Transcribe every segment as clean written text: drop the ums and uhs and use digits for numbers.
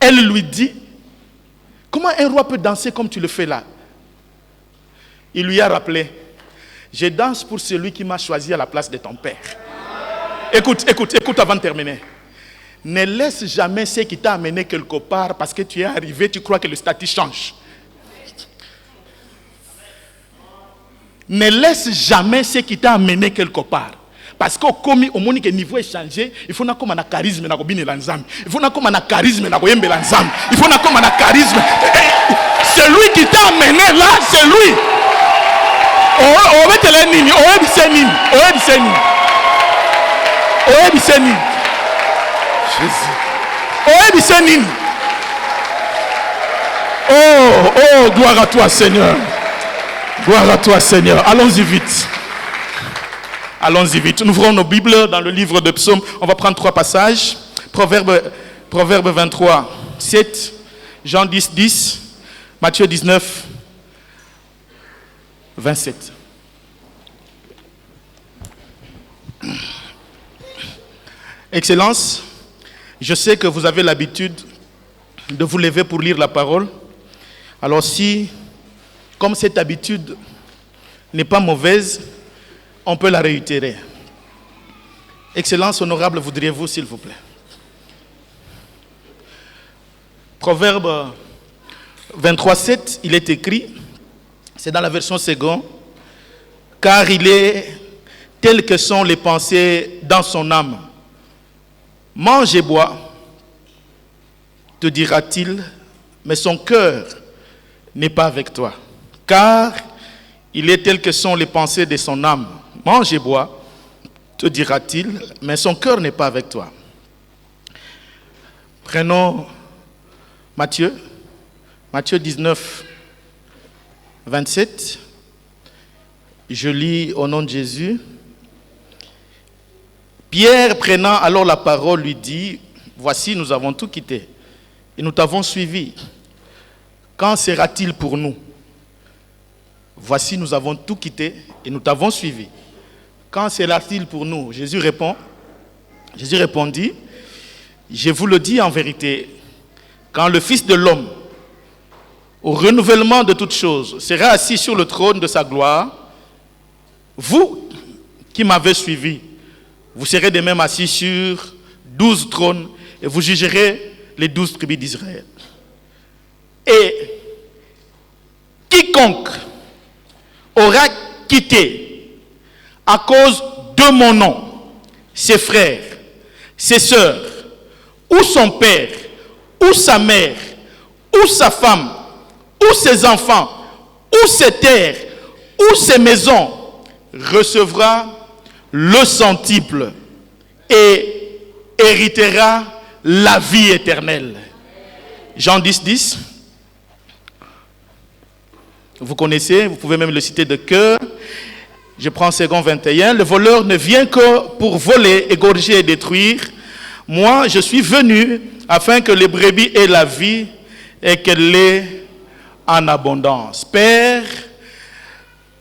Elle lui dit, comment un roi peut danser comme tu le fais là? Il lui a rappelé, je danse pour celui qui m'a choisi à la place de ton père. Écoute avant de terminer. Ne laisse jamais ce qui t'a amené quelque part parce que tu es arrivé, tu crois que le statut change. Ne laisse jamais ce qui t'a amené quelque part. Parce qu'au moment que le niveau est changé, il faut qu'on ait un charisme. Il faut qu'on ait un charisme. Il faut qu'on ait un charisme. Celui qui t'a amené là, c'est lui. Jésus. Oh, gloire à toi, Seigneur. Gloire à toi, Seigneur. Allons-y vite. Allons-y vite. Nous ouvrons nos Bibles dans le livre de Psaumes. On va prendre 3 passages. Proverbe 23, 7. Jean 10, 10. Matthieu 19, 27. Excellence, je sais que vous avez l'habitude de vous lever pour lire la parole. Alors si, comme cette habitude n'est pas mauvaise, on peut la réitérer. Excellence, honorable, voudriez-vous, s'il vous plaît? Proverbe 23, 7, il est écrit, c'est dans la version seconde, car il est tel que sont les pensées dans son âme. Mange et bois, te dira-t-il, mais son cœur n'est pas avec toi. Car il est tel que sont les pensées de son âme. Mange et bois, te dira-t-il, mais son cœur n'est pas avec toi. Prenons Matthieu 19, 27. Je lis au nom de Jésus. Pierre, prenant alors la parole, lui dit, voici, nous avons tout quitté et nous t'avons suivi. Quand sera-t-il pour nous? Voici, nous avons tout quitté et nous t'avons suivi. Quand sera-t-il pour nous? Jésus répondit, je vous le dis en vérité, quand le Fils de l'homme, au renouvellement de toutes choses, sera assis sur le trône de sa gloire, vous qui m'avez suivi, vous serez de même assis sur 12 trônes et vous jugerez les 12 tribus d'Israël. Et quiconque aura quitté à cause de mon nom ses frères, ses sœurs, ou son père, ou sa mère, ou sa femme, ou ses enfants, ou ses terres, ou ses maisons, recevra le centuple et héritera la vie éternelle. Jean 10, 10. Vous connaissez, vous pouvez même le citer de cœur. Je prends 2 21. Le voleur ne vient que pour voler, égorger et détruire. Moi, je suis venu afin que les brebis aient la vie et qu'elle l'ait en abondance. Père,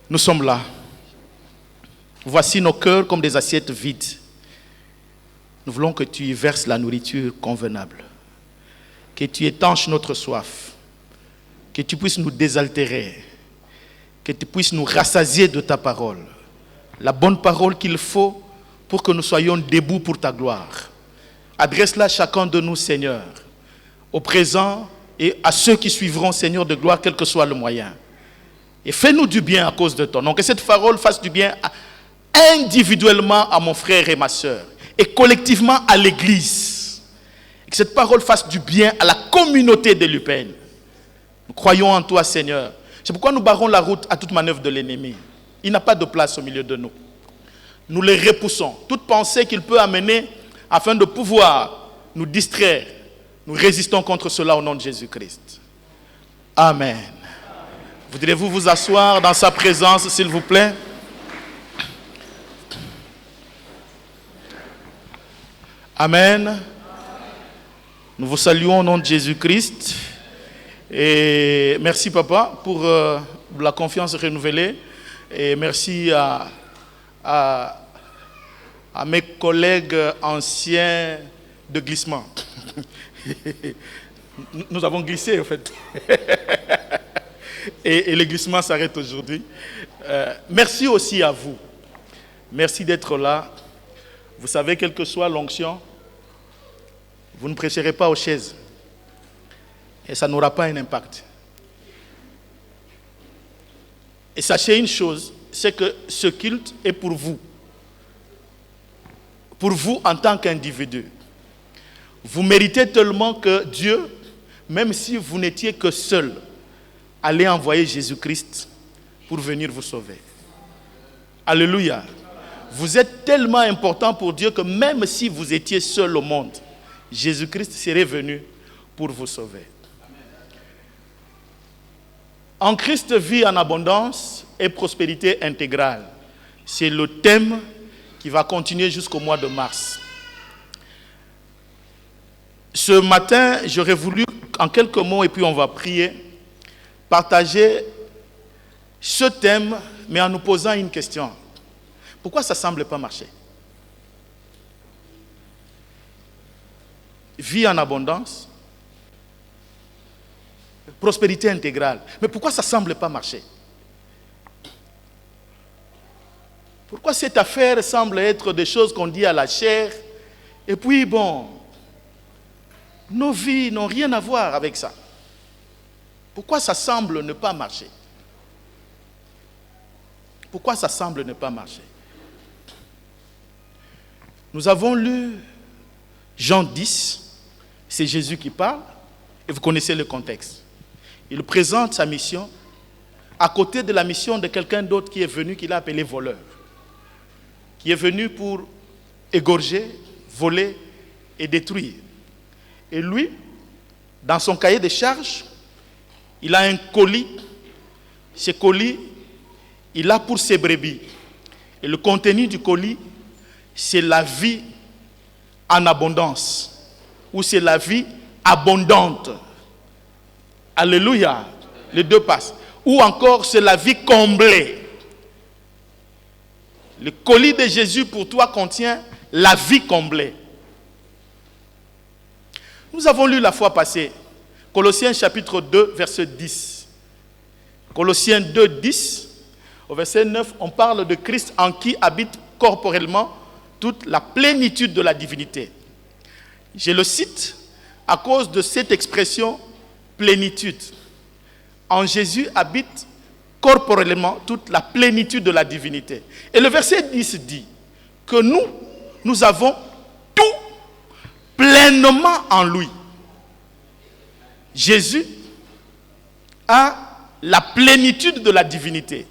nous sommes là. Voici nos cœurs comme des assiettes vides. Nous voulons que tu y verses la nourriture convenable. Que tu étanches notre soif. Que tu puisses nous désaltérer. Que tu puisses nous rassasier de ta parole. La bonne parole qu'il faut pour que nous soyons debout pour ta gloire. Adresse-la à chacun de nous, Seigneur, au présent et à ceux qui suivront, Seigneur de gloire, quel que soit le moyen. Et fais-nous du bien à cause de ton nom. Que cette parole fasse du bien individuellement à mon frère et ma soeur et collectivement à l'église. Et que cette parole fasse du bien à la communauté de l'UPN. Nous croyons en toi, Seigneur. C'est pourquoi nous barrons la route à toute manœuvre de l'ennemi. Il n'a pas de place au milieu de nous. Nous les repoussons. Toute pensée qu'il peut amener afin de pouvoir nous distraire, nous résistons contre cela au nom de Jésus-Christ. Amen. Voudrez-vous vous asseoir dans sa présence, s'il vous plaît? Amen. Nous vous saluons au nom de Jésus-Christ. Et merci, Papa, pour la confiance renouvelée. Et merci à mes collègues anciens de glissement. Nous avons glissé, en fait. Et le glissement s'arrête aujourd'hui. Merci aussi à vous. Merci d'être là. Vous savez, quelle que soit l'onction, vous ne prêcherez pas aux chaises. Et ça n'aura pas un impact. Et sachez une chose, c'est que ce culte est pour vous. Pour vous en tant qu'individu. Vous méritez tellement que Dieu, même si vous n'étiez que seul, allait envoyer Jésus-Christ pour venir vous sauver. Alléluia. Vous êtes tellement important pour Dieu que même si vous étiez seul au monde, Jésus-Christ serait venu pour vous sauver. En Christ, vie en abondance et prospérité intégrale. C'est le thème qui va continuer jusqu'au mois de mars. Ce matin, j'aurais voulu, en quelques mots, et puis on va prier, partager ce thème, mais en nous posant une question. Pourquoi ça ne semble pas marcher? Vie en abondance, prospérité intégrale. Mais pourquoi ça ne semble pas marcher? Pourquoi cette affaire semble être des choses qu'on dit à la chair? Et puis bon, nos vies n'ont rien à voir avec ça. Pourquoi ça semble ne pas marcher? Pourquoi ça semble ne pas marcher? Nous avons lu Jean 10, c'est Jésus qui parle, et vous connaissez le contexte. Il présente sa mission à côté de la mission de quelqu'un d'autre qui est venu, qu'il a appelé voleur, qui est venu pour égorger, voler et détruire. Et lui, dans son cahier de charges, il a un colis. Ce colis, il a pour ses brebis. Et le contenu du colis, c'est la vie en abondance. Ou c'est la vie abondante. Alléluia. Les deux passent. Ou encore, c'est la vie comblée. Le colis de Jésus pour toi contient la vie comblée. Nous avons lu la fois passée, Colossiens chapitre 2, verset 10. Colossiens 2, 10, au verset 9, on parle de Christ en qui habite corporellement toute la plénitude de la divinité. Je le cite à cause de cette expression plénitude. En Jésus habite corporellement toute la plénitude de la divinité. Et le verset 10 dit que nous avons tout pleinement en lui. Jésus a la plénitude de la divinité.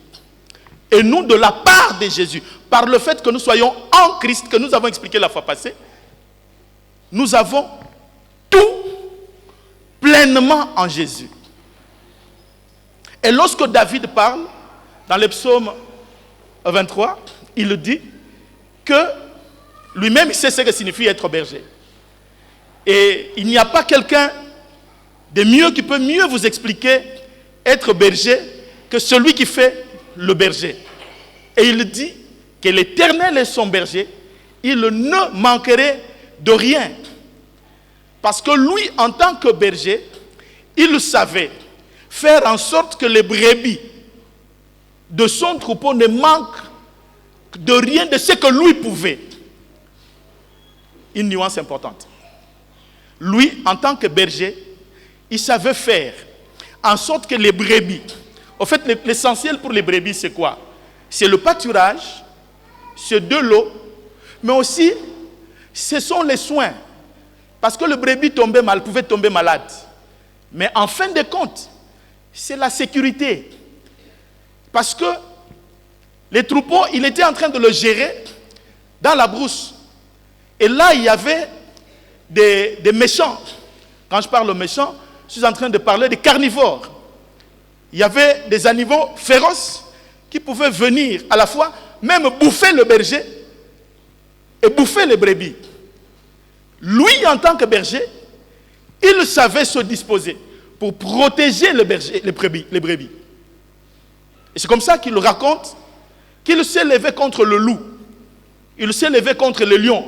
Et nous, de la part de Jésus, par le fait que nous soyons en Christ, que nous avons expliqué la fois passée, nous avons tout pleinement en Jésus. Et lorsque David parle, dans le psaume 23, il dit que lui-même, il sait ce que signifie être berger. Et il n'y a pas quelqu'un de mieux qui peut mieux vous expliquer être berger que celui qui fait le berger. Et il dit que l'Éternel est son berger, il ne manquerait de rien. Parce que lui, en tant que berger, il savait faire en sorte que les brebis de son troupeau ne manquent de rien de ce que lui pouvait. Une nuance importante. Lui, en tant que berger, il savait faire en sorte que les brebis, au fait, l'essentiel pour les brebis, c'est quoi? C'est le pâturage, c'est de l'eau, mais aussi, ce sont les soins. Parce que le brebis pouvait tomber malade. Mais en fin de compte, c'est la sécurité. Parce que les troupeaux, il était en train de le gérer dans la brousse. Et là, il y avait des méchants. Quand je parle de méchants, je suis en train de parler des carnivores. Il y avait des animaux féroces qui pouvaient venir à la fois même bouffer le berger et bouffer les brebis. Lui, en tant que berger, il savait se disposer pour protéger le berger, les brebis. Et c'est comme ça qu'il raconte qu'il s'est levé contre le loup. Il s'est levé contre le lion.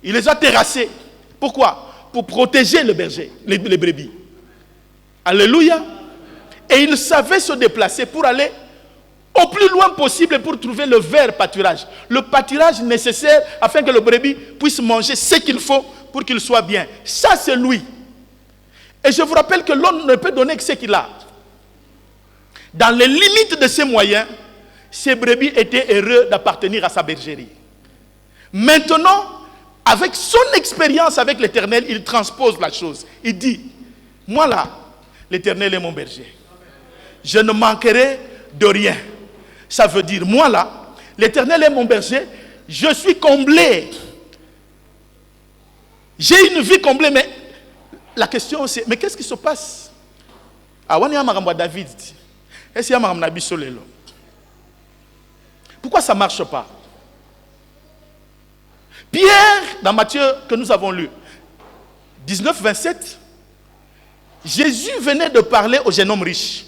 Il les a terrassés. Pourquoi? pour protéger le berger, les brebis. Alléluia. Et il savait se déplacer pour aller au plus loin possible pour trouver le vert pâturage. Le pâturage nécessaire afin que le brebis puisse manger ce qu'il faut pour qu'il soit bien. Ça, c'est lui. Et je vous rappelle que l'homme ne peut donner que ce qu'il a. Dans les limites de ses moyens, ces brebis étaient heureux d'appartenir à sa bergerie. Maintenant, avec son expérience avec l'Éternel, il transpose la chose. Il dit, moi là, l'Éternel est mon berger. Je ne manquerai de rien. Ça veut dire, moi là, l'Éternel est mon berger, je suis comblé. J'ai une vie comblée, mais la question c'est, mais qu'est-ce qui se passe? David, est-ce qu'il y a un Nabi Solelo? Pourquoi ça ne marche pas? Pierre, dans Matthieu que nous avons lu, 19, 27, Jésus venait de parler au jeune homme riche.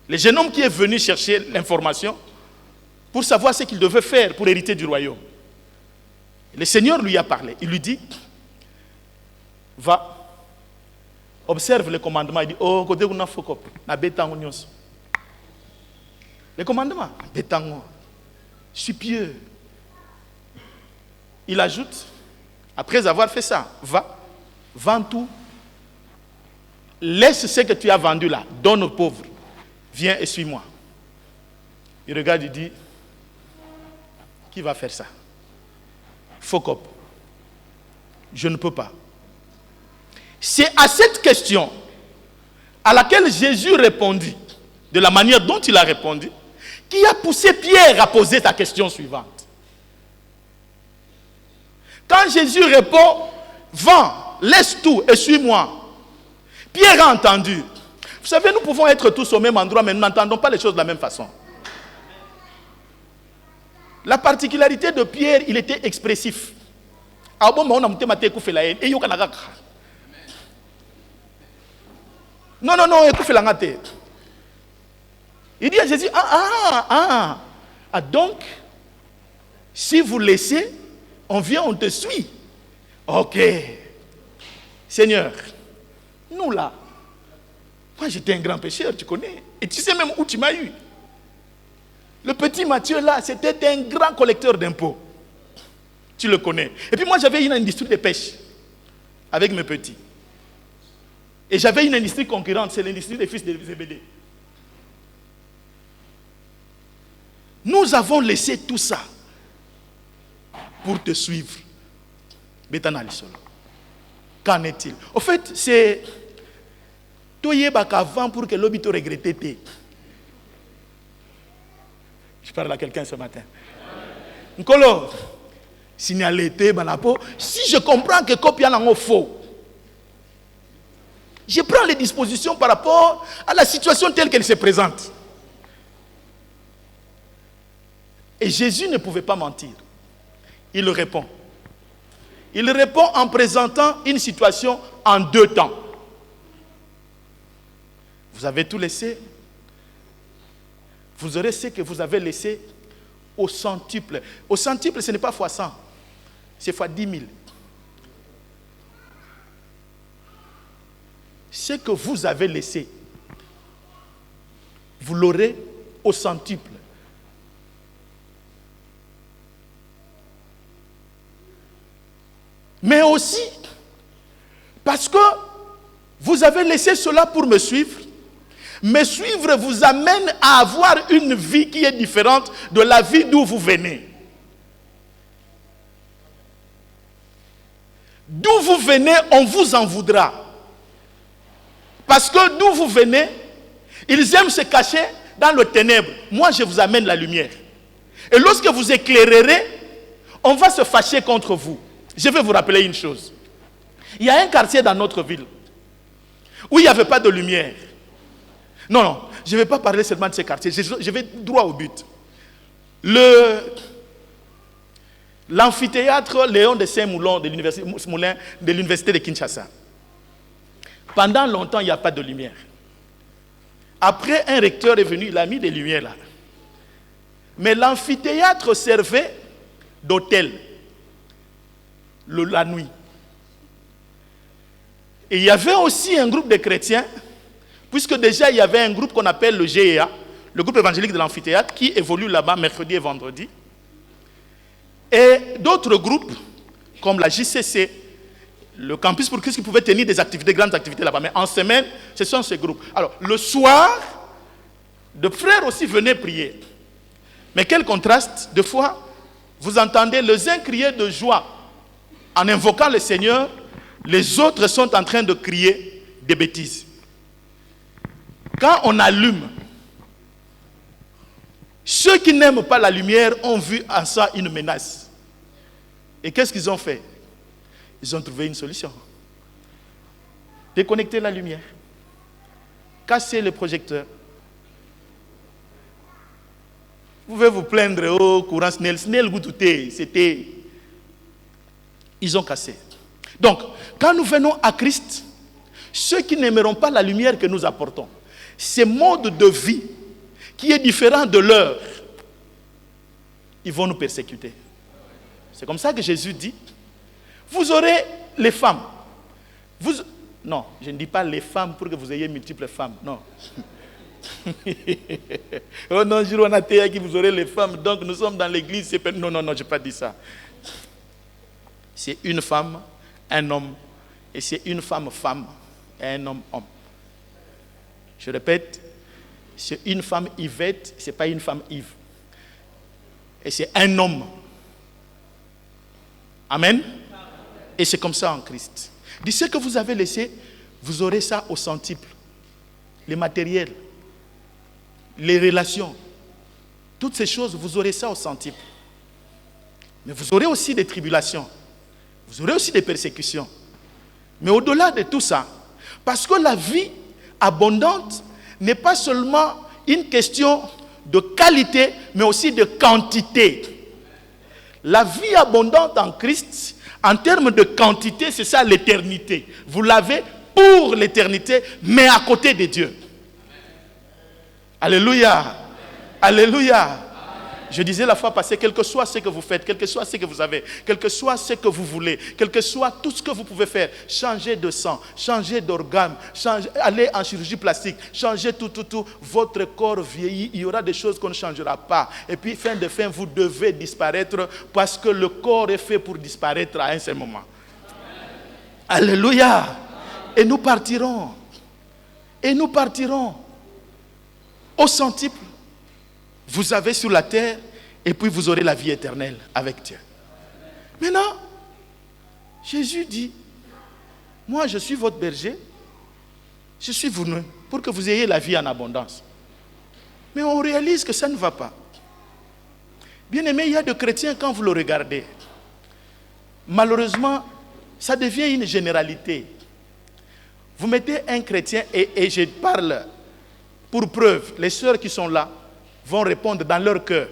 Le jeune homme qui est venu chercher l'information pour savoir ce qu'il devait faire pour hériter du royaume. Le Seigneur lui a parlé. Il lui dit, va, observe les commandements. Il dit, oh, côté où faut na bétango nyos. Les commandements, bétango. Je suis pieux. Il ajoute, après avoir fait ça, va, vends tout. Laisse ce que tu as vendu là, donne aux pauvres. Viens et suis-moi. Il regarde, il dit, qui va faire ça? Focop. Je ne peux pas. C'est à cette question à laquelle Jésus répondit, de la manière dont il a répondu, qui a poussé Pierre à poser sa question suivante. Quand Jésus répond, vends, laisse tout et suis-moi, Pierre a entendu. Vous savez, nous pouvons être tous au même endroit, mais nous n'entendons pas les choses de la même façon. La particularité de Pierre, il était expressif. Non, il dit à Jésus, donc, si vous laissez, on vient, on te suit. Ok. Seigneur, nous là, moi j'étais un grand pécheur, tu connais. Et tu sais même où tu m'as eu. Le petit Matthieu là, c'était un grand collecteur d'impôts. Tu le connais. Et puis moi j'avais une industrie de pêche avec mes petits. Et j'avais une industrie concurrente, c'est l'industrie des fils de Zébédée. Nous avons laissé tout ça pour te suivre. Qu'en est-il? Au fait, c'est avant pour que l'homme te regrette. Je parle à quelqu'un ce matin. Nkolo, signalé, si je comprends que copia est faux, je prends les dispositions par rapport à la situation telle qu'elle se présente. Et Jésus ne pouvait pas mentir. Il répond. Il répond en présentant une situation en deux temps. Vous avez tout laissé. Vous aurez ce que vous avez laissé au centuple. Au centuple, ce n'est pas fois 100. C'est fois 10 000. Ce que vous avez laissé, vous l'aurez au centuple. Mais aussi, parce que vous avez laissé cela pour me suivre, me suivre vous amène à avoir une vie qui est différente de la vie d'où vous venez. D'où vous venez, on vous en voudra. Parce que d'où vous venez, ils aiment se cacher dans le ténèbre. Moi, je vous amène la lumière. Et lorsque vous éclairerez, on va se fâcher contre vous. Je vais vous rappeler une chose. Il y a un quartier dans notre ville où il n'y avait pas de lumière. Non, je ne vais pas parler seulement de ce quartier. Je vais droit au but. L'amphithéâtre Léon de Saint-Moulin de l'université de Kinshasa. Pendant longtemps, il n'y a pas de lumière. Après, un recteur est venu, il a mis des lumières là. Mais l'amphithéâtre servait d'hôtel la nuit. Et il y avait aussi un groupe de chrétiens, puisque déjà il y avait un groupe qu'on appelle le GEA, le groupe évangélique de l'amphithéâtre, qui évolue là-bas mercredi et vendredi. Et d'autres groupes, comme la JCC, le Campus pour Christ, qui pouvaient tenir des activités, grandes activités là-bas. Mais en semaine, ce sont ces groupes. Alors, le soir, de frères aussi venaient prier. Mais quel contraste, des fois, vous entendez les uns crier de joie en invoquant le Seigneur, les autres sont en train de crier des bêtises. Quand on allume, ceux qui n'aiment pas la lumière ont vu en ça une menace. Et qu'est-ce qu'ils ont fait? Ils ont trouvé une solution. Déconnecter la lumière. Casser le projecteur. Vous pouvez vous plaindre au courant Snell Goutouté, c'était... Ils ont cassé. Donc, quand nous venons à Christ, ceux qui n'aimeront pas la lumière que nous apportons, ces modes de vie qui est différent de leur, ils vont nous persécuter. C'est comme ça que Jésus dit, vous aurez les femmes. Non, je ne dis pas les femmes pour que vous ayez multiples femmes, non. Oh non, Jironatea qui vous aurez les femmes, donc nous sommes dans l'église. Non, je n'ai pas dit ça. C'est une femme, un homme, et c'est une femme, et un homme, homme. Je répète, c'est une femme Yvette, ce n'est pas une femme Yves. Et c'est un homme. Amen. Et c'est comme ça en Christ. De ce que vous avez laissé, vous aurez ça au centuple. Les matériels, les relations, toutes ces choses, vous aurez ça au centuple. Mais vous aurez aussi des tribulations. Vous aurez aussi des persécutions. Mais au-delà de tout ça, parce que la vie abondante n'est pas seulement une question de qualité, mais aussi de quantité. La vie abondante en Christ, en termes de quantité, c'est ça l'éternité. Vous l'avez pour l'éternité, mais à côté de Dieu. Alléluia. Alléluia. Je disais la fois passée, quel que soit ce que vous faites, quel que soit ce que vous avez, quel que soit ce que vous voulez, quel que soit tout ce que vous pouvez faire, changez de sang, changez d'organe, allez en chirurgie plastique, changez tout, votre corps vieillit, il y aura des choses qu'on ne changera pas. Et puis, fin de fin, vous devez disparaître parce que le corps est fait pour disparaître à un seul moment. Alléluia. Et nous partirons. Et nous partirons au centuple. Vous avez sur la terre et puis vous aurez la vie éternelle avec Dieu. Maintenant, Jésus dit, moi je suis votre berger, je suis venu pour que vous ayez la vie en abondance. Mais on réalise que ça ne va pas. Bien aimé, il y a des chrétiens quand vous le regardez. Malheureusement, ça devient une généralité. Vous mettez un chrétien et je parle pour preuve, les sœurs qui sont là, vont répondre dans leur cœur.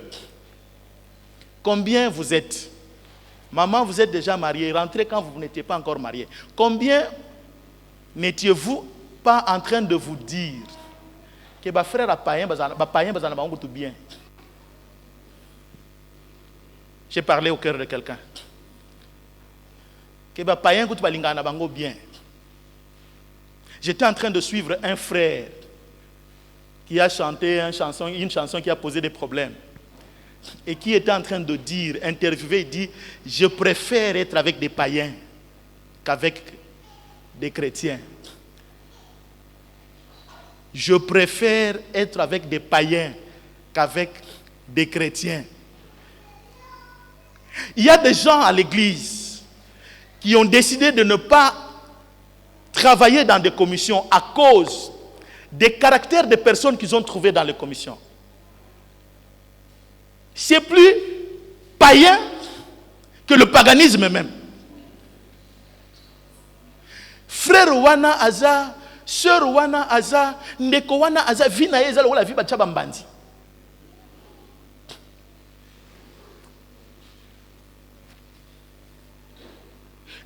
Combien vous êtes? Maman, vous êtes déjà mariée. Rentrez quand vous n'étiez pas encore mariée. Combien n'étiez-vous pas en train de vous dire que votre frère a païen, tout bien? J'ai parlé au cœur de quelqu'un. Que votre païen bien. J'étais en train de suivre un frère qui a chanté une chanson qui a posé des problèmes. Et qui était en train de dire, interviewé, il dit, je préfère être avec des païens qu'avec des chrétiens. Je préfère être avec des païens qu'avec des chrétiens. Il y a des gens à l'église qui ont décidé de ne pas travailler dans des commissions à cause des caractères des personnes qu'ils ont trouvées dans les commissions. C'est plus païen que le paganisme même. Frère Wana Aza, sœur Wana Aza, Ndeko Wana Aza, Vina Eza, la vie Bachaba Mbandi.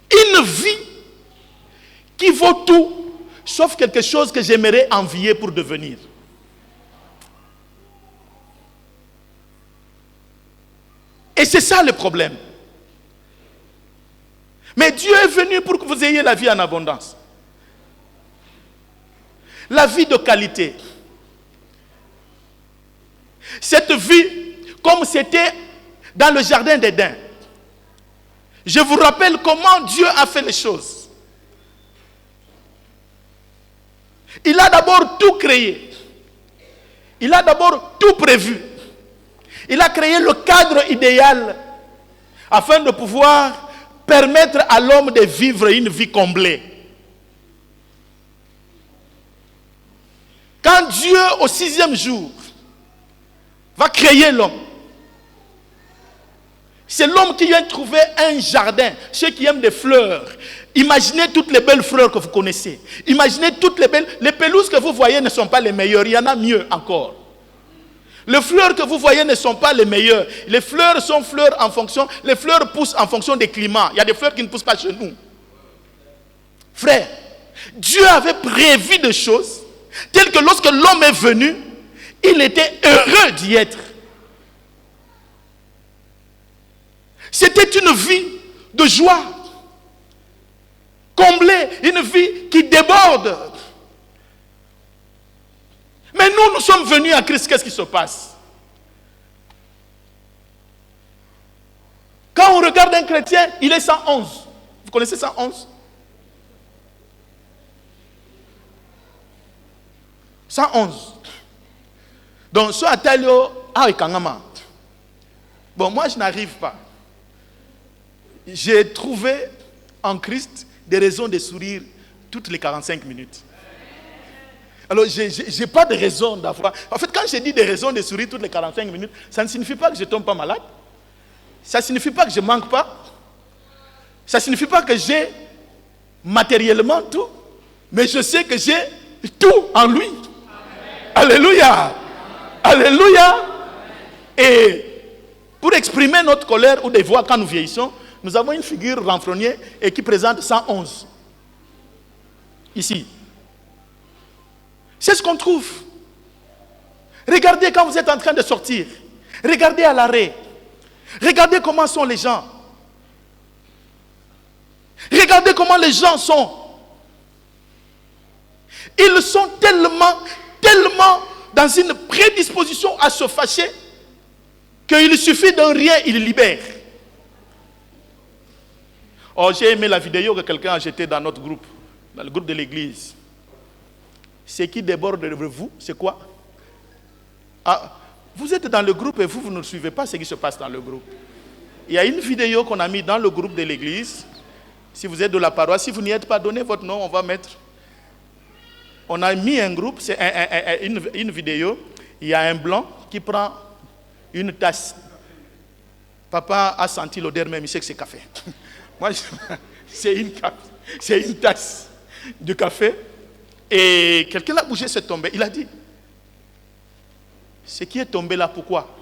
Une vie qui vaut tout, sauf quelque chose que j'aimerais envier pour devenir. Et c'est ça le problème. Mais Dieu est venu pour que vous ayez la vie en abondance. La vie de qualité. Cette vie, comme c'était dans le jardin d'Éden. Je vous rappelle comment Dieu a fait les choses. Il a d'abord tout créé. Il a d'abord tout prévu. Il a créé le cadre idéal afin de pouvoir permettre à l'homme de vivre une vie comblée. Quand Dieu, au 6e jour, va créer l'homme, c'est l'homme qui vient trouver un jardin. Ceux qui aiment des fleurs, imaginez toutes les belles fleurs que vous connaissez. Imaginez toutes les belles... Les pelouses que vous voyez ne sont pas les meilleures. Il y en a mieux encore. Les fleurs que vous voyez ne sont pas les meilleures. Les fleurs sont fleurs en fonction... Les fleurs poussent en fonction des climats. Il y a des fleurs qui ne poussent pas chez nous. Frère, Dieu avait prévu des choses telles que lorsque l'homme est venu, il était heureux d'y être. C'était une vie de joie, comblée, une vie qui déborde. Mais nous sommes venus à Christ, qu'est-ce qui se passe? Quand on regarde un chrétien, il est 111. Vous connaissez 111? 111. Donc, ce atalio, bon, moi, je n'arrive pas. J'ai trouvé en Christ des raisons de sourire toutes les 45 minutes. Alors, je n'ai pas de raison d'avoir... En fait, quand je dis des raisons de sourire toutes les 45 minutes, ça ne signifie pas que je ne tombe pas malade. Ça ne signifie pas que je ne manque pas. Ça ne signifie pas que j'ai matériellement tout. Mais je sais que j'ai tout en lui. Amen. Alléluia. Alléluia. Et pour exprimer notre colère ou des voix quand nous vieillissons, nous avons une figure renfrognée et qui présente 111. Ici. C'est ce qu'on trouve. Regardez quand vous êtes en train de sortir. Regardez à l'arrêt. Regardez comment sont les gens. Regardez comment les gens sont. Ils sont tellement dans une prédisposition à se fâcher qu'il suffit d'un rien, ils libèrent. Oh, j'ai aimé la vidéo que quelqu'un a jetée dans notre groupe, dans le groupe de l'église. Ce qui déborde de vous, c'est quoi? Ah, vous êtes dans le groupe et vous ne suivez pas ce qui se passe dans le groupe. Il y a une vidéo qu'on a mise dans le groupe de l'église. Si vous êtes de la paroisse, si vous n'y êtes pas, donnez votre nom, on va mettre. On a mis un groupe, c'est une vidéo. Il y a un blanc qui prend une tasse. Papa a senti l'odeur, même il sait que c'est café. Moi, c'est une tasse de café. Et quelqu'un l'a bougé, c'est tombé. Il a dit, ce qui est tombé là, pourquoi?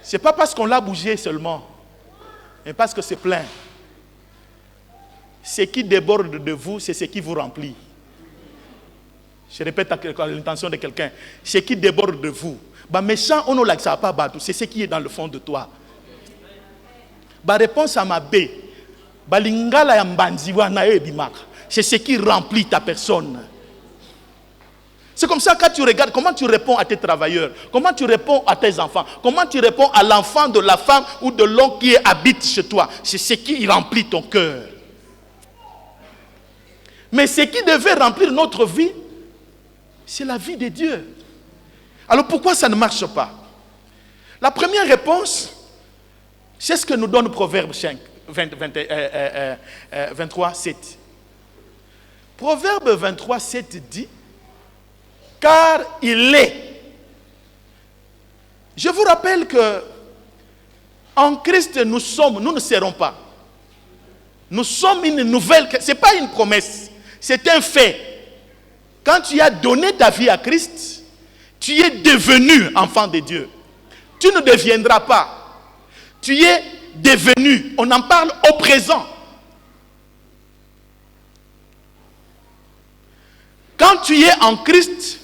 Ce n'est pas parce qu'on l'a bougé seulement, mais parce que c'est plein. Ce qui déborde de vous, c'est ce qui vous remplit. Je répète à l'intention de quelqu'un. Ce qui déborde de vous. Méchant, on ne l'a pas, c'est ce qui est dans le fond de toi. Réponse à ma B. C'est ce qui remplit ta personne. C'est comme ça, quand tu regardes, comment tu réponds à tes travailleurs, comment tu réponds à tes enfants, comment tu réponds à l'enfant de la femme ou de l'homme qui habite chez toi. C'est ce qui remplit ton cœur. Mais ce qui devait remplir notre vie, c'est la vie de Dieu. Alors pourquoi ça ne marche pas? La première réponse, c'est ce que nous donne Proverbe 23, 7. Proverbe 23, 7 dit, car il est. Je vous rappelle que en Christ nous ne serons pas. Nous sommes une nouvelle, ce n'est pas une promesse, c'est un fait. Quand tu as donné ta vie à Christ, tu es devenu enfant de Dieu. Tu ne deviendras pas. Tu es devenu. On en parle au présent. Quand tu es en Christ,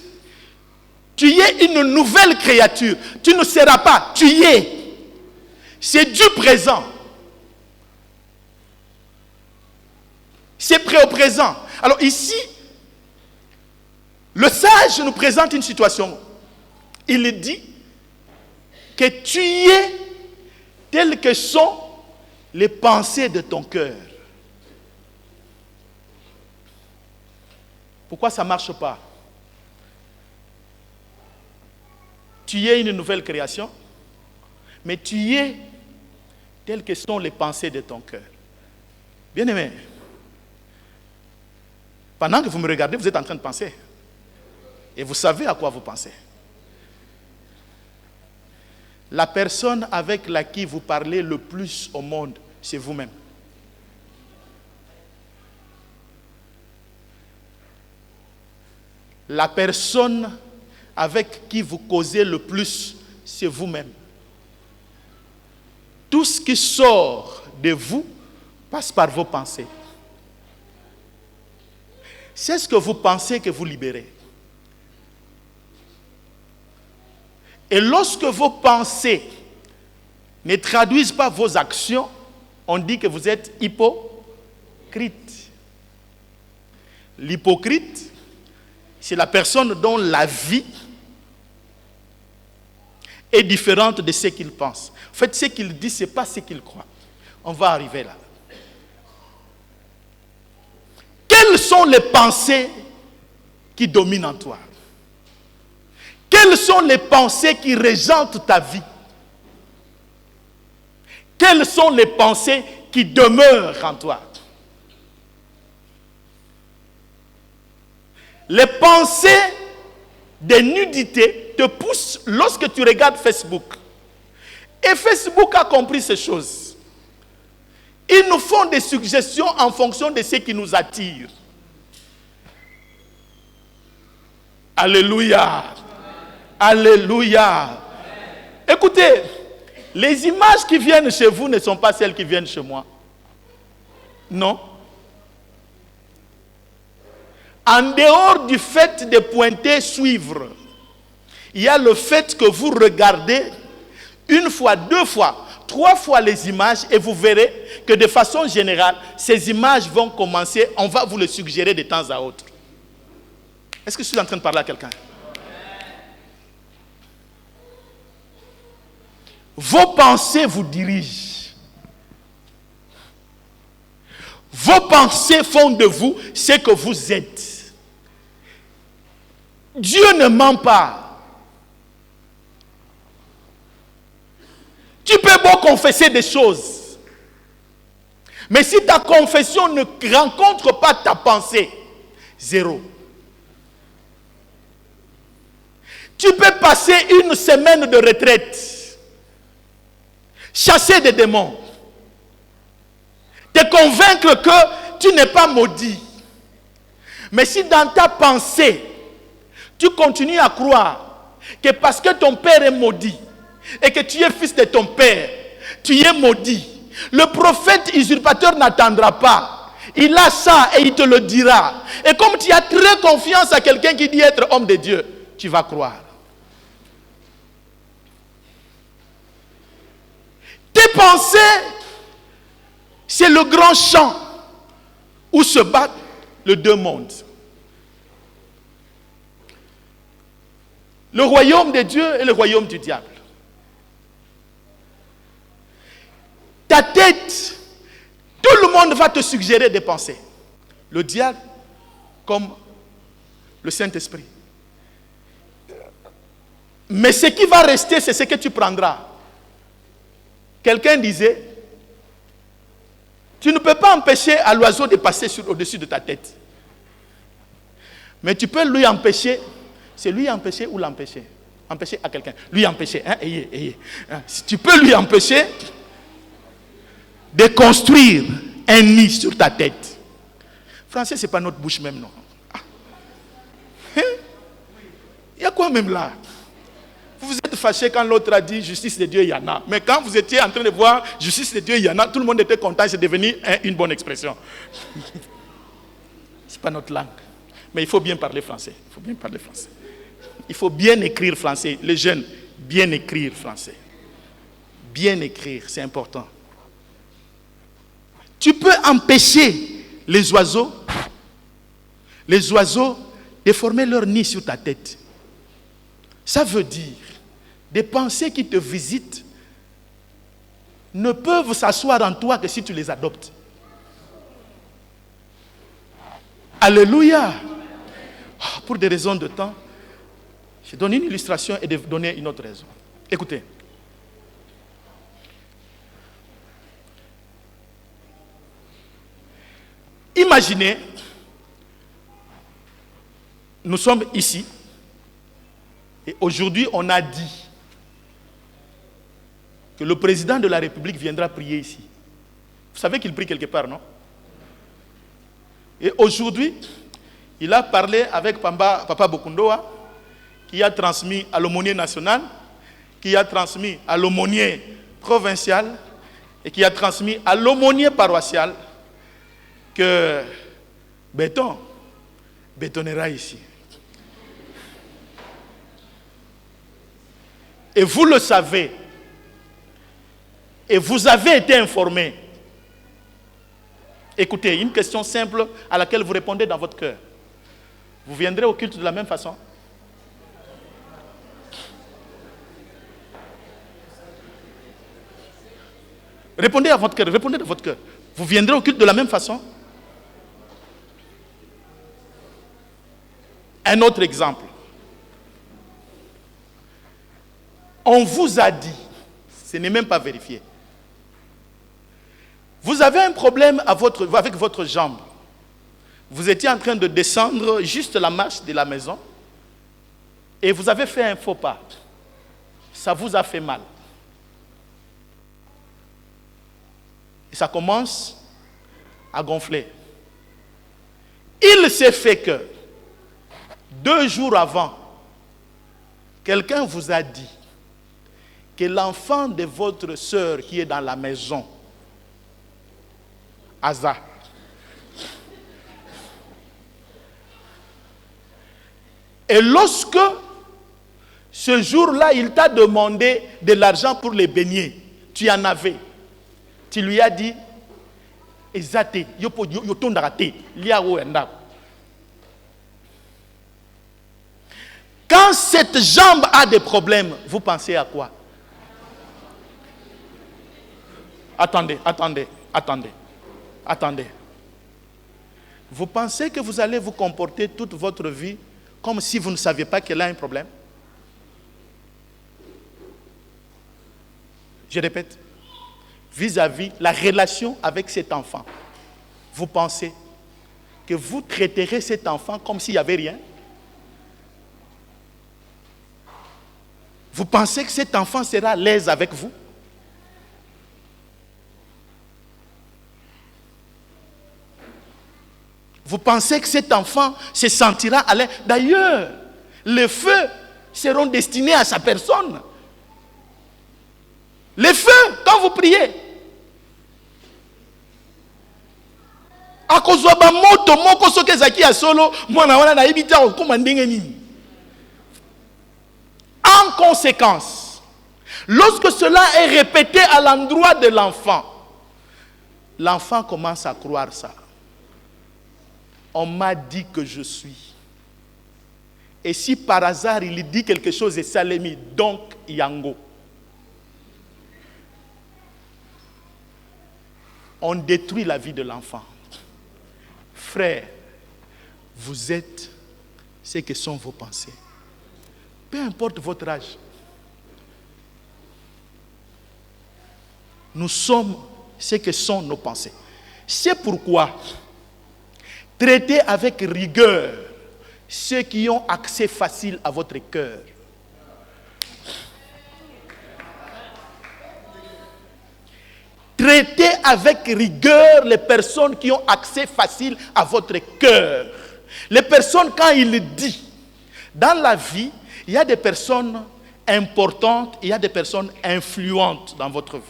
tu es une nouvelle créature. Tu ne seras pas, tu es. C'est du présent. C'est prêt au présent. Alors ici, le sage nous présente une situation. Il dit que tu es telles que sont les pensées de ton cœur. Pourquoi ça ne marche pas? Tu es une nouvelle création, mais tu es telles que sont les pensées de ton cœur. Bien-aimé, pendant que vous me regardez, vous êtes en train de penser. Et vous savez à quoi vous pensez. La personne avec laquelle vous parlez le plus au monde, c'est vous-même. La personne avec qui vous causez le plus, c'est vous-même. Tout ce qui sort de vous passe par vos pensées. C'est ce que vous pensez que vous libérez. Et lorsque vos pensées ne traduisent pas vos actions, on dit que vous êtes hypocrite. L'hypocrite, c'est la personne dont la vie est différente de ce qu'il pense. En fait, ce qu'il dit, ce n'est pas ce qu'il croit. On va arriver là. Quelles sont les pensées qui dominent en toi? Quelles sont les pensées qui régentent ta vie? Quelles sont les pensées qui demeurent en toi? Les pensées de nudité te poussent lorsque tu regardes Facebook. Et Facebook a compris ces choses. Ils nous font des suggestions en fonction de ce qui nous attire. Alléluia. Alléluia. Écoutez, les images qui viennent chez vous ne sont pas celles qui viennent chez moi. Non. En dehors du fait de pointer, suivre, il y a le fait que vous regardez une fois, deux fois, trois fois les images et vous verrez que de façon générale, ces images vont commencer, on va vous les suggérer de temps à autre. Est-ce que je suis en train de parler à quelqu'un? Vos pensées vous dirigent. Vos pensées font de vous ce que vous êtes. Dieu ne ment pas. Tu peux beau confesser des choses, mais si ta confession ne rencontre pas ta pensée, zéro. Tu peux passer une semaine de retraite, chasser des démons, te convaincre que tu n'es pas maudit. Mais si dans ta pensée, tu continues à croire que parce que ton père est maudit et que tu es fils de ton père, tu es maudit, le prophète usurpateur n'attendra pas. Il a ça et il te le dira. Et comme tu as très confiance à quelqu'un qui dit être homme de Dieu, tu vas croire. Tes pensées, c'est le grand champ où se battent les deux mondes. Le royaume de Dieu et le royaume du diable. Ta tête, tout le monde va te suggérer des pensées. Le diable comme le Saint-Esprit. Mais ce qui va rester, c'est ce que tu prendras. Quelqu'un disait, tu ne peux pas empêcher à l'oiseau de passer au-dessus de ta tête. Mais tu peux lui empêcher. C'est lui empêcher ou l'empêcher? Empêcher à quelqu'un. Lui empêcher. Hein? Si tu peux lui empêcher de construire un nid sur ta tête. Français, ce n'est pas notre bouche même, non. Il y a quoi même là? Vous vous êtes fâché quand l'autre a dit justice de Dieu, il y en a. Mais quand vous étiez en train de voir justice de Dieu, il y en a, tout le monde était content, c'est devenu une bonne expression. Ce n'est pas notre langue. Mais il faut bien parler français. Il faut bien parler français. Il faut bien écrire français. Les jeunes, bien écrire français. Bien écrire, c'est important. Tu peux empêcher les oiseaux les oiseaux de former leur nid sur ta tête. Ça veut dire, des pensées qui te visitent ne peuvent s'asseoir en toi que si tu les adoptes. Alléluia. Pour des raisons de temps, je donne une illustration et de donner une autre raison. Écoutez. Imaginez, nous sommes ici et aujourd'hui on a dit que le président de la République viendra prier ici. Vous savez qu'il prie quelque part, non? Et aujourd'hui, il a parlé avec Papa Bokundoa, qui a transmis à l'aumônier national, qui a transmis à l'aumônier provincial et qui a transmis à l'aumônier paroissial que béton bétonnera ici. Et vous le savez, et vous avez été informés. Écoutez, une question simple à laquelle vous répondez dans votre cœur. Vous viendrez au culte de la même façon? Répondez à votre cœur, répondez dans votre cœur. Vous viendrez au culte de la même façon? Un autre exemple. On vous a dit, ce n'est même pas vérifié, vous avez un problème avec votre jambe. Vous étiez en train de descendre juste la marche de la maison et vous avez fait un faux pas. Ça vous a fait mal. Et ça commence à gonfler. Il s'est fait que 2 jours avant, quelqu'un vous a dit que l'enfant de votre sœur qui est dans la maison, Aza, et lorsque ce jour-là, il t'a demandé de l'argent pour les beignets, tu en avais. Tu lui as dit, Ezate, quand cette jambe a des problèmes, vous pensez à quoi? Attendez. Vous pensez que vous allez vous comporter toute votre vie comme si vous ne saviez pas qu'elle a un problème? Je répète, vis-à-vis la relation avec cet enfant, vous pensez que vous traiterez cet enfant comme s'il n'y avait rien? Vous pensez que cet enfant sera à l'aise avec vous? Vous pensez que cet enfant se sentira à l'aise? D'ailleurs, les feux seront destinés à sa personne. Les feux, quand vous priez. En conséquence, lorsque cela est répété à l'endroit de l'enfant, l'enfant commence à croire ça. On m'a dit que je suis. Et si par hasard il dit quelque chose et Salemi, donc Yango. On détruit la vie de l'enfant. Frère, vous êtes ce que sont vos pensées. Peu importe votre âge. Nous sommes ce que sont nos pensées. C'est pourquoi traitez avec rigueur ceux qui ont accès facile à votre cœur. Traitez avec rigueur les personnes qui ont accès facile à votre cœur. Les personnes, quand il dit, dans la vie, il y a des personnes importantes, il y a des personnes influentes dans votre vie.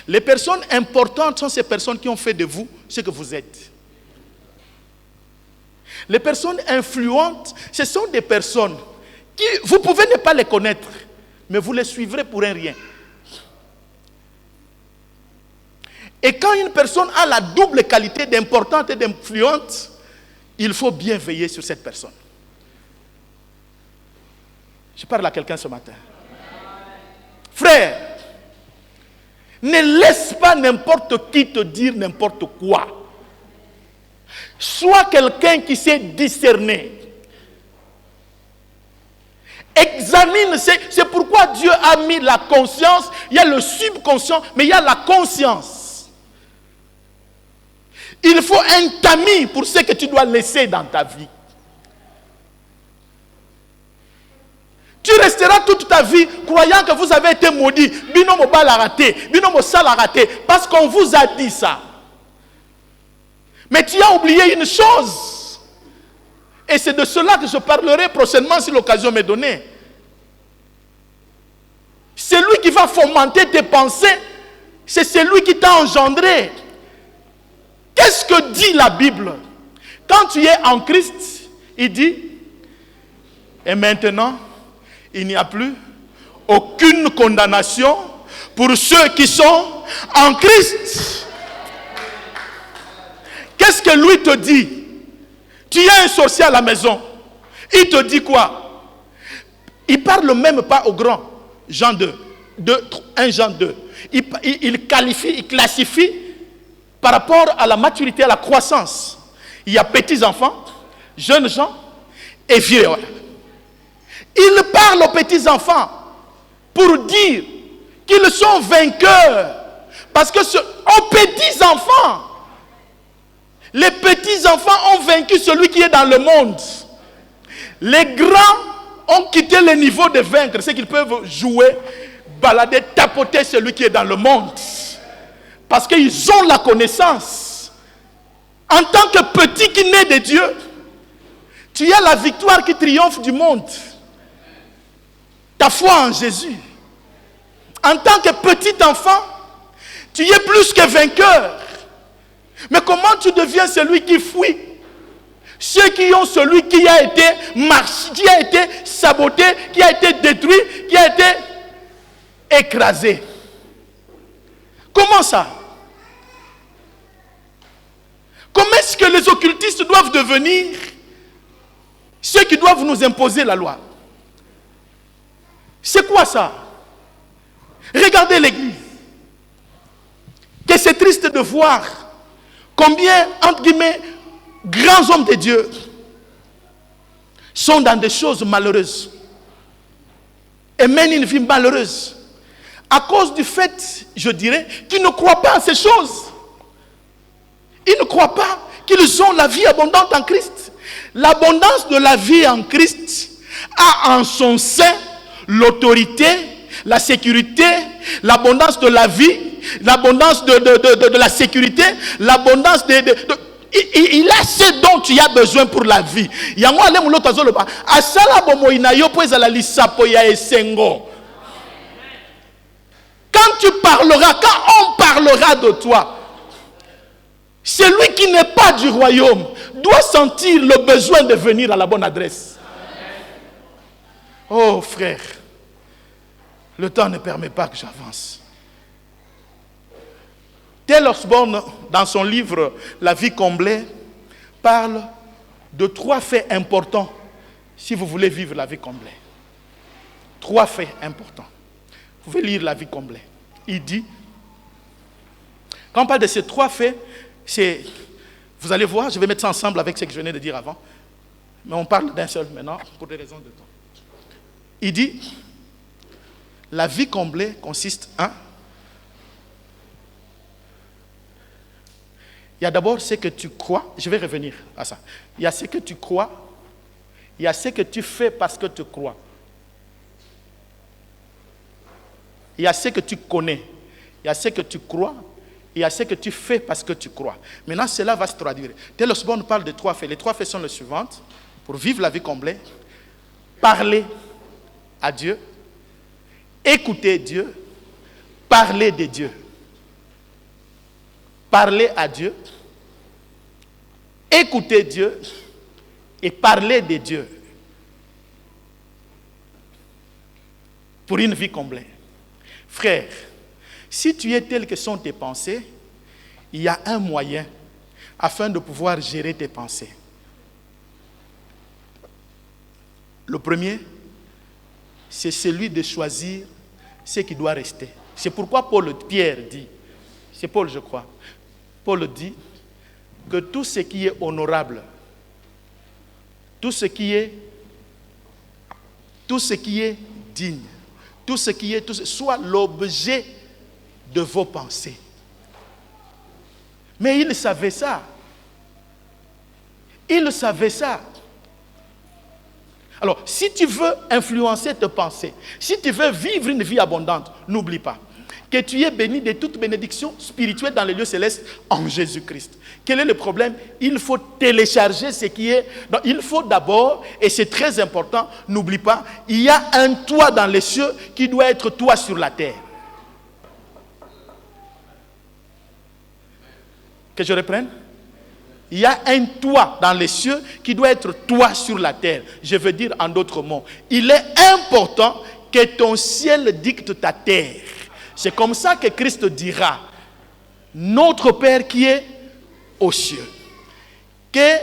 Les personnes importantes sont ces personnes qui ont fait de vous ce que vous êtes. Les personnes influentes, ce sont des personnes qui, vous pouvez ne pas les connaître, mais vous les suivrez pour un rien. Et quand une personne a la double qualité d'importante et d'influente, il faut bien veiller sur cette personne. Je parle à quelqu'un ce matin. Frère, ne laisse pas n'importe qui te dire n'importe quoi. Sois quelqu'un qui sait discerner. Examine, c'est pourquoi Dieu a mis la conscience. Il y a le subconscient, mais il y a la conscience. Il faut un tamis pour ce que tu dois laisser dans ta vie. Tu resteras toute ta vie croyant que vous avez été maudit. Binomo bal a raté, binomo sal a raté, parce qu'on vous a dit ça. Mais tu as oublié une chose. Et c'est de cela que je parlerai prochainement si l'occasion m'est donnée. C'est lui qui va fomenter tes pensées. C'est celui qui t'a engendré. Qu'est-ce que dit la Bible? Quand tu es en Christ, il dit, et maintenant, il n'y a plus aucune condamnation pour ceux qui sont en Christ. Qu'est-ce que lui te dit? Tu as un sorcier à la maison. Il te dit quoi? Il parle même pas au grand. Jean 2. 1 Jean 2. Il qualifie, il classifie par rapport à la maturité, à la croissance. Il y a petits enfants, jeunes gens et vieux. Il parle aux petits enfants pour dire qu'ils sont vainqueurs. Parce que aux petits enfants, les petits-enfants ont vaincu celui qui est dans le monde. Les grands ont quitté le niveau de vaincre. C'est qu'ils peuvent jouer, balader, tapoter celui qui est dans le monde. Parce qu'ils ont la connaissance. En tant que petit qui naît de Dieu, tu as la victoire qui triomphe du monde. Ta foi en Jésus. En tant que petit enfant, tu es plus que vainqueur. Mais comment tu deviens celui qui fuit? Ceux qui ont celui qui a été marché, qui a été saboté, qui a été détruit, qui a été écrasé. Comment ça? Comment est-ce que les occultistes doivent devenir ceux qui doivent nous imposer la loi? C'est quoi ça? Regardez l'Église. Que c'est triste de voir combien, entre guillemets, grands hommes de Dieu sont dans des choses malheureuses et mènent une vie malheureuse à cause du fait, je dirais, qu'ils ne croient pas à ces choses. Ils ne croient pas qu'ils ont la vie abondante en Christ. L'abondance de la vie en Christ a en son sein l'autorité, la sécurité, l'abondance de la vie, l'abondance de la sécurité, l'abondance il a ce dont tu as besoin pour la vie. Quand tu parleras, quand on parlera de toi, celui qui n'est pas du royaume doit sentir le besoin de venir à la bonne adresse. Oh frère, le temps ne permet pas que j'avance. Dale Osborne, dans son livre La vie comblée, parle de 3 faits importants si vous voulez vivre la vie comblée. 3 faits importants. Vous pouvez lire La vie comblée. Il dit, quand on parle de ces 3 faits, c'est, vous allez voir, je vais mettre ça ensemble avec ce que je venais de dire avant, mais on parle d'un seul maintenant pour des raisons de temps. Il dit, la vie comblée consiste en... Il y a d'abord ce que tu crois, je vais revenir à ça. Il y a ce que tu crois, il y a ce que tu fais parce que tu crois. Il y a ce que tu connais, il y a ce que tu crois, il y a ce que tu fais parce que tu crois. Maintenant, cela va se traduire. Dale Osborne parle de 3 faits. Les 3 faits sont les suivants. Pour vivre la vie comblée, parler à Dieu, écouter Dieu, parler de Dieu. Parler à Dieu, écouter Dieu et parler de Dieu pour une vie comblée. Frère, si tu es tel que sont tes pensées, il y a un moyen afin de pouvoir gérer tes pensées. Le premier, c'est celui de choisir ce qui doit rester. C'est pourquoi Pierre dit, c'est Paul je crois, Paul dit que tout ce qui est honorable, tout ce qui est digne, tout ce qui est, soit l'objet de vos pensées. Mais il savait ça. Il savait ça. Alors, si tu veux influencer tes pensées, si tu veux vivre une vie abondante, n'oublie pas que tu es béni de toute bénédiction spirituelle dans les lieux célestes en Jésus-Christ. Quel est le problème? Il faut télécharger ce qui est... Donc, il faut d'abord, et c'est très important, n'oublie pas, il y a un toit dans les cieux qui doit être toit sur la terre. Que je reprenne? Il y a un toit dans les cieux qui doit être toit sur la terre. Je veux dire en d'autres mots, il est important que ton ciel dicte ta terre. C'est comme ça que Christ dira, notre Père qui est aux cieux, que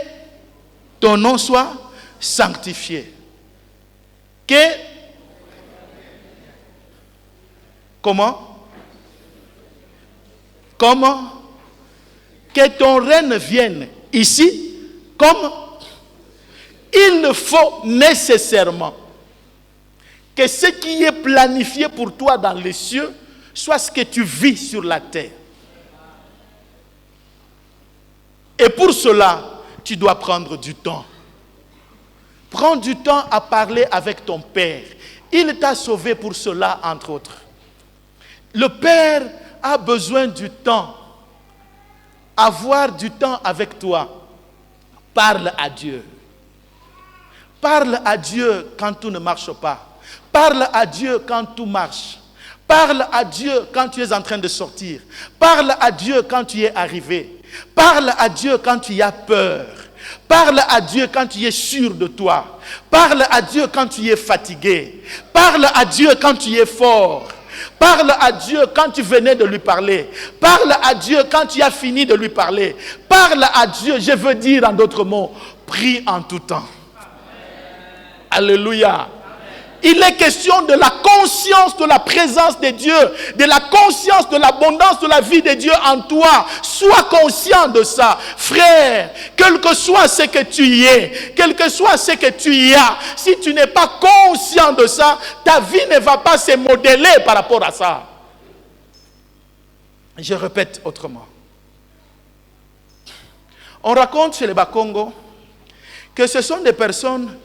ton nom soit sanctifié. Comment? Que ton règne vienne ici, comme il faut nécessairement que ce qui est planifié pour toi dans les cieux soit ce que tu vis sur la terre. Et pour cela, tu dois prendre du temps. Prends du temps à parler avec ton Père. Il t'a sauvé pour cela, entre autres. Le Père a besoin du temps. Avoir du temps avec toi. Parle à Dieu. Parle à Dieu quand tout ne marche pas. Parle à Dieu quand tout marche. Parle à Dieu quand tu es en train de sortir. Parle à Dieu quand tu es arrivé. Parle à Dieu quand tu as peur. Parle à Dieu quand tu es sûr de toi. Parle à Dieu quand tu es fatigué. Parle à Dieu quand tu es fort. Parle à Dieu quand tu venais de lui parler. Parle à Dieu quand tu as fini de lui parler. Parle à Dieu, je veux dire en d'autres mots, prie en tout temps. Alléluia. Il est question de la conscience de la présence de Dieu, de la conscience de l'abondance de la vie de Dieu en toi. Sois conscient de ça. Frère, quel que soit ce que tu es, quel que soit ce que tu y as, si tu n'es pas conscient de ça, ta vie ne va pas se modeler par rapport à ça. Je répète autrement. On raconte chez les Bakongo que ce sont des personnes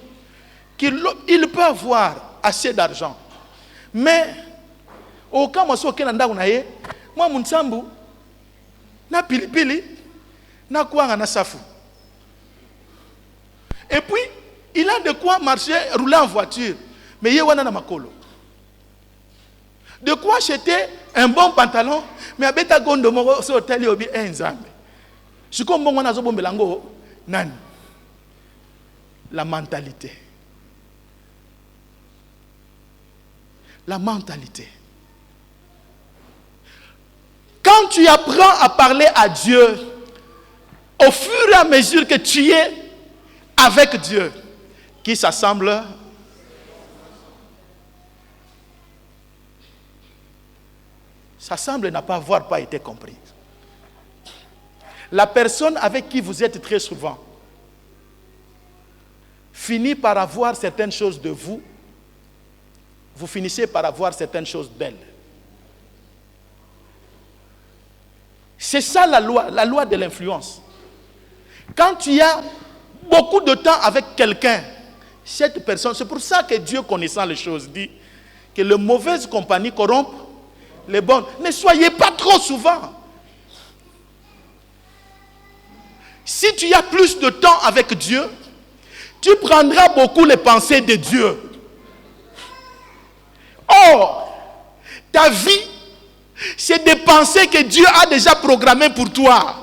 il peut avoir assez d'argent. Mais, au cas où moi, mon sambu, na pilipili, na kwanga na safu. Et puis, il a de quoi marcher, rouler en voiture. Mais il y a na makolo. De quoi acheter un bon pantalon, mais à beta gondo moro so hôtel yobi enzambe. Je comme bon na zo bombelango nani. La mentalité. La mentalité. Quand tu apprends à parler à Dieu, au fur et à mesure que tu es avec Dieu, qui s'assemble, ça semble n'avoir pas été compris. La personne avec qui vous êtes très souvent finit par avoir certaines choses de vous. Vous finissez par avoir certaines choses d'elle. C'est ça la loi de l'influence. Quand tu as beaucoup de temps avec quelqu'un, cette personne, c'est pour ça que Dieu, connaissant les choses, dit que les mauvaises compagnies corrompent les bonnes. Ne soyez pas trop souvent. Si tu as plus de temps avec Dieu, tu prendras beaucoup les pensées de Dieu. Or, ta vie, c'est des pensées que Dieu a déjà programmées pour toi.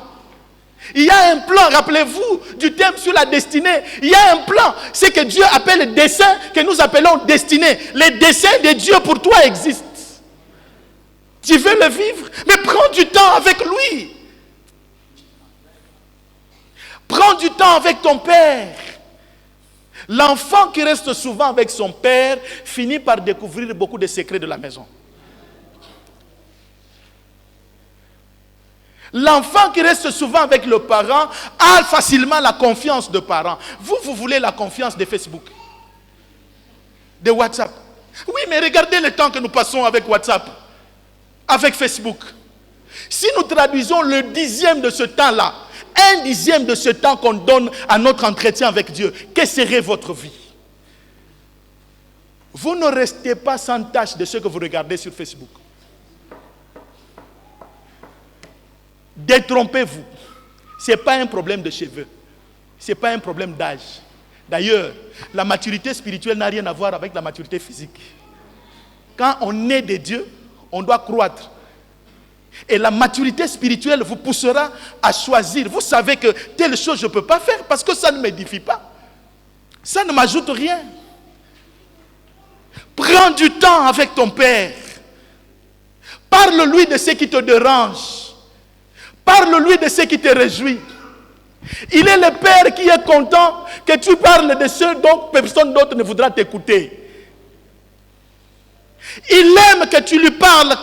Il y a un plan, rappelez-vous du thème sur la destinée. Il y a un plan, c'est que Dieu appelle le dessein, que nous appelons destinée. Les desseins de Dieu pour toi existent. Tu veux le vivre, mais prends du temps avec lui. Prends du temps avec ton Père. L'enfant qui reste souvent avec son père finit par découvrir beaucoup de secrets de la maison. L'enfant qui reste souvent avec le parent a facilement la confiance de parents. Vous voulez la confiance de Facebook, de WhatsApp. Oui, mais regardez le temps que nous passons avec WhatsApp, avec Facebook. Si nous traduisons le 10e de ce temps-là, 1/10 de ce temps qu'on donne à notre entretien avec Dieu, quelle serait votre vie? Vous ne restez pas sans tâche de ce que vous regardez sur Facebook. Détrompez-vous. Ce n'est pas un problème de cheveux. Ce n'est pas un problème d'âge. D'ailleurs, la maturité spirituelle n'a rien à voir avec la maturité physique. Quand on est de Dieu, on doit croître. Et la maturité spirituelle vous poussera à choisir. Vous savez que telle chose je ne peux pas faire parce que ça ne m'édifie pas. Ça ne m'ajoute rien. Prends du temps avec ton Père. Parle-lui de ce qui te dérange. Parle-lui de ce qui te réjouit. Il est le Père qui est content que tu parles de ce dont personne d'autre ne voudra t'écouter. Il aime que tu lui parles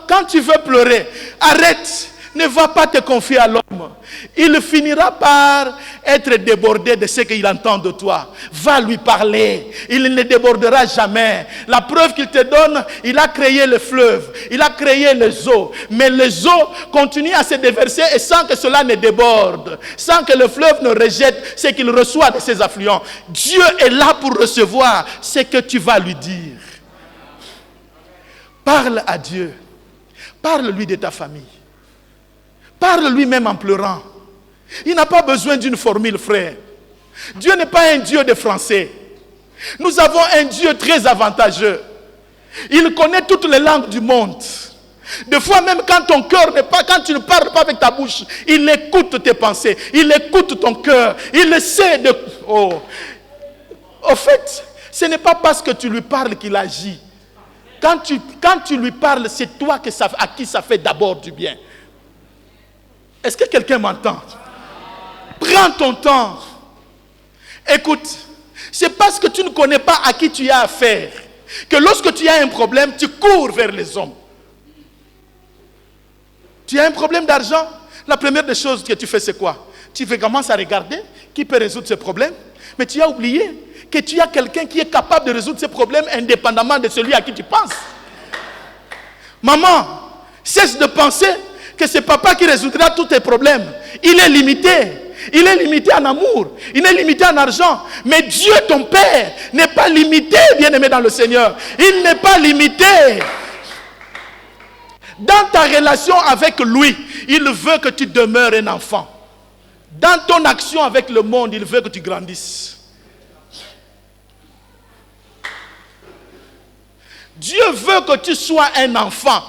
quand tu veux pleurer. Arrête, ne va pas te confier à l'homme. Il finira par être débordé de ce qu'il entend de toi. Va lui parler. Il ne débordera jamais. La preuve qu'il te donne, il a créé le fleuve. Il a créé les eaux. Mais les eaux continuent à se déverser et sans que cela ne déborde. Sans que le fleuve ne rejette ce qu'il reçoit de ses affluents. Dieu est là pour recevoir ce que tu vas lui dire. Parle à Dieu. Parle-lui de ta famille. Parle-lui même en pleurant. Il n'a pas besoin d'une formule, frère. Dieu n'est pas un Dieu de français. Nous avons un Dieu très avantageux. Il connaît toutes les langues du monde. Des fois même quand ton cœur n'est pas, quand tu ne parles pas avec ta bouche, il écoute tes pensées. Il écoute ton cœur. Il le sait de... Oh. Au fait, ce n'est pas parce que tu lui parles qu'il agit. Quand tu lui parles, c'est toi à qui ça fait d'abord du bien. Est-ce que quelqu'un m'entend? Prends ton temps. Écoute, c'est parce que tu ne connais pas à qui tu as affaire que lorsque tu as un problème, tu cours vers les hommes. Tu as un problème d'argent, la première des choses que tu fais, c'est quoi? Tu commences à regarder qui peut résoudre ce problème, mais tu as oublié que tu as quelqu'un qui est capable de résoudre ces problèmes indépendamment de celui à qui tu penses. Maman, cesse de penser que c'est papa qui résoudra tous tes problèmes. Il est limité. Il est limité en amour. Il est limité en argent. Mais Dieu, ton Père, n'est pas limité, bien-aimé dans le Seigneur. Il n'est pas limité. Dans ta relation avec lui, il veut que tu demeures un enfant. Dans ton action avec le monde, il veut que tu grandisses. Dieu veut que tu sois un enfant.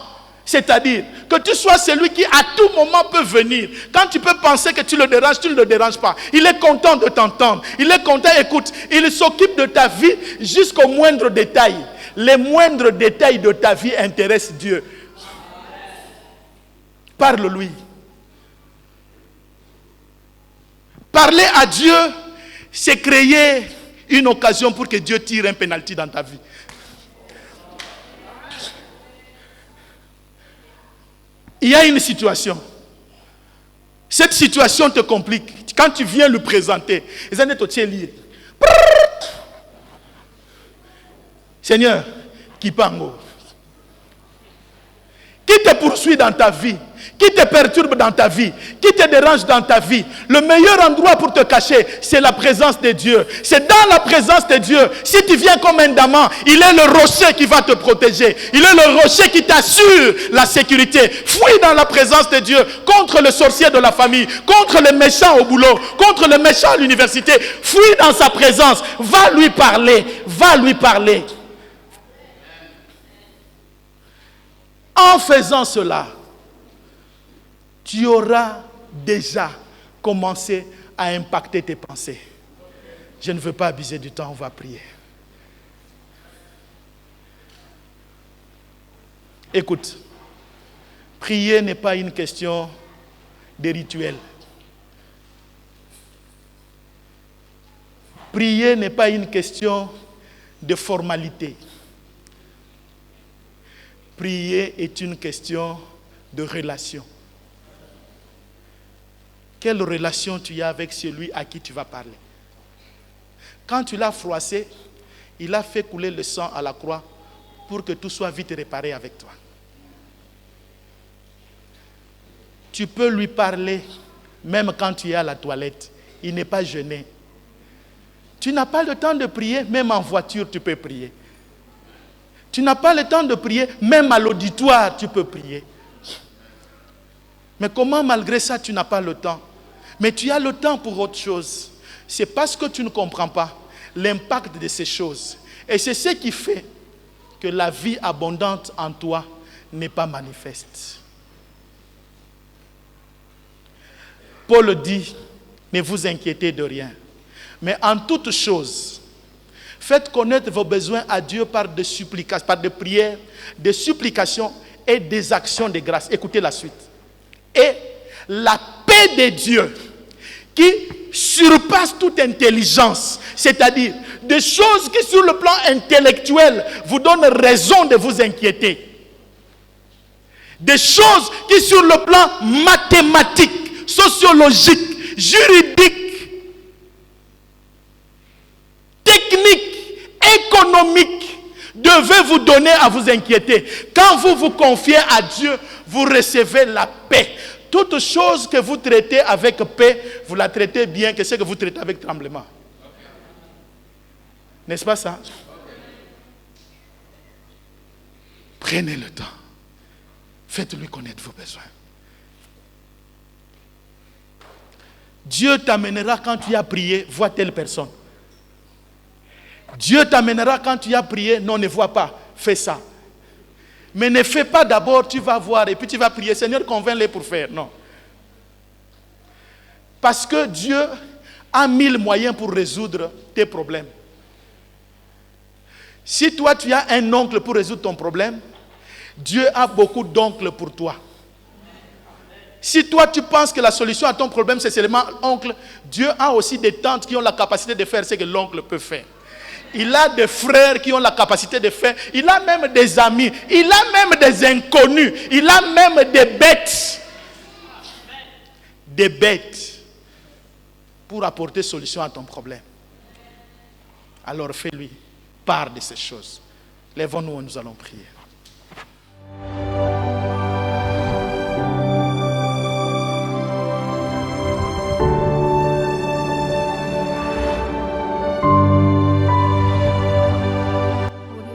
C'est-à-dire que tu sois celui qui à tout moment peut venir. Quand tu peux penser que tu le déranges, tu ne le déranges pas. Il est content de t'entendre. Il est content, écoute, il s'occupe de ta vie jusqu'au moindre détail. Les moindres détails de ta vie intéressent Dieu. Parle-lui. Parler à Dieu, c'est créer une occasion pour que Dieu tire un penalty dans ta vie. Il y a une situation. Cette situation te complique. Quand tu viens lui présenter, Seigneur, Kipango, qui te poursuit dans ta vie, qui te perturbe dans ta vie, qui te dérange dans ta vie, le meilleur endroit pour te cacher, c'est la présence de Dieu. C'est dans la présence de Dieu. Si tu viens comme un daman, il est le rocher qui va te protéger. Il est le rocher qui t'assure la sécurité. Fuis dans la présence de Dieu contre le sorcier de la famille, contre les méchants au boulot, contre les méchants à l'université. Fuis dans sa présence. Va lui parler. Va lui parler. En faisant cela, tu auras déjà commencé à impacter tes pensées. Je ne veux pas abuser du temps, on va prier. Écoute, prier n'est pas une question de rituel. Prier n'est pas une question de formalité. Prier est une question de relation. Quelle relation tu as avec celui à qui tu vas parler? Quand tu l'as froissé, il a fait couler le sang à la croix pour que tout soit vite réparé avec toi. Tu peux lui parler même quand tu es à la toilette. Il n'est pas gêné. Tu n'as pas le temps de prier, même en voiture tu peux prier. Tu n'as pas le temps de prier, même à l'auditoire tu peux prier. Mais comment malgré ça tu n'as pas le temps? Mais tu as le temps pour autre chose. C'est parce que tu ne comprends pas l'impact de ces choses. Et c'est ce qui fait que la vie abondante en toi n'est pas manifeste. Paul dit, ne vous inquiétez de rien. Mais en toute chose, faites connaître vos besoins à Dieu par des supplications, par des prières, des supplications et des actions de grâce. Écoutez la suite. Et la paix de Dieu, qui surpasse toute intelligence, c'est-à-dire des choses qui sur le plan intellectuel vous donnent raison de vous inquiéter. Des choses qui sur le plan mathématique, sociologique, juridique, technique, économique, devait vous donner à vous inquiéter. Quand vous vous confiez à Dieu, vous recevez la paix. Toute chose que vous traitez avec paix, vous la traitez bien que ce que vous traitez avec tremblement. N'est-ce pas ça? Prenez le temps. Faites-lui connaître vos besoins. Dieu t'amènera quand tu as prié, vois telle personne. Dieu t'amènera quand tu as prié, non, ne vois pas, fais ça. Mais ne fais pas d'abord, tu vas voir et puis tu vas prier, Seigneur, convainc-les pour faire. Non. Parce que Dieu a 1000 moyens pour résoudre tes problèmes. Si toi tu as un oncle pour résoudre ton problème, Dieu a beaucoup d'oncles pour toi. Si toi tu penses que la solution à ton problème c'est seulement oncle, Dieu a aussi des tantes qui ont la capacité de faire ce que l'oncle peut faire. Il a des frères qui ont la capacité de faire. Il a même des amis. Il a même des inconnus. Il a même des bêtes. Des bêtes. Pour apporter solution à ton problème. Alors fais-lui part de ces choses. Lèvons-nous et nous allons prier.